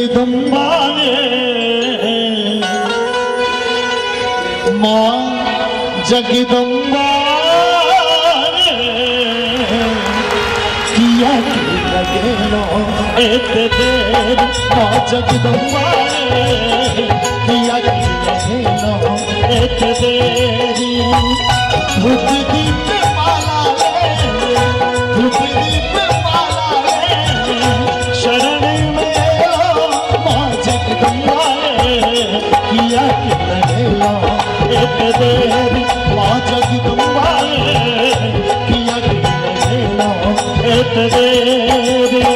जगदम्बा रे माँ जगदम्बा रे किया की लगे लो एक देर माँ जगदम्बा रे किया की लगे लो एक देरी धूप दीप माला रे धूप दीप माला रे शरण में लो माँ जगदम्बा रे किया की लगे लो एक देरी माँ जगदम्बा रे किया की लगे लो एक देरी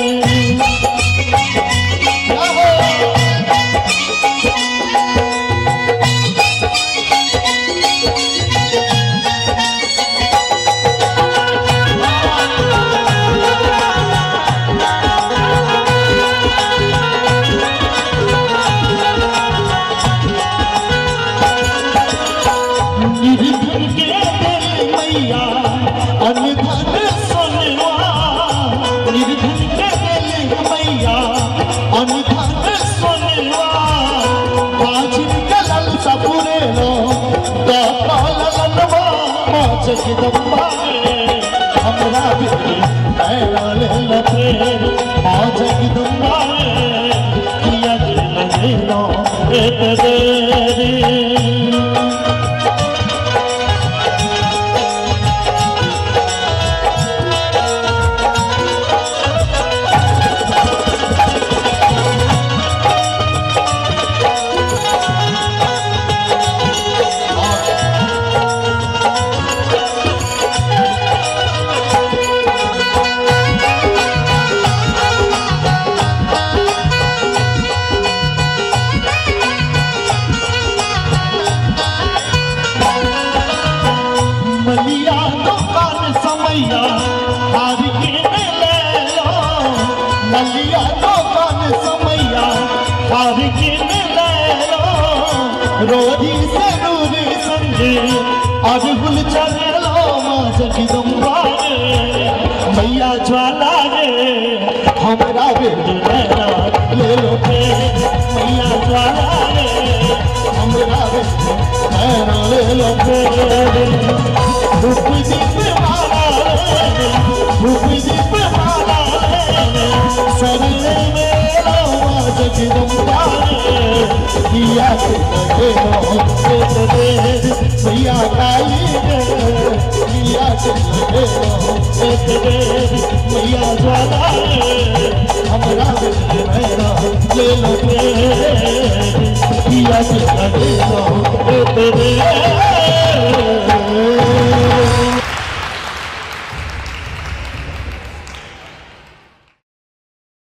जगदम्बा रे हमरा बेटी पैरा ले लो फेर माँ जगदम्बा रे किया की लगे लो एक देरी मलिया दुकान समैया हार के ले लो मलिया दुकान समैया हार के ले लो रोधी से दूर संगे आज गुल चले लो माँ जगदम्बा रे मैया ज्वाला रे हमरा बेटी नैना ले लो फेर मैया ज्वाला रे हमरा बेटी नैना ले लो फेर धूप दीप माला रे धूप दीप माला रे शरण में लो माँ जगदम्बा रे किया के लगे लो एक देर मैया काली रे किया के लगे लो एक देर मैया ज्वाला रे हमरा बेटी नैना ले लो फेर किया के लगे लो एक देर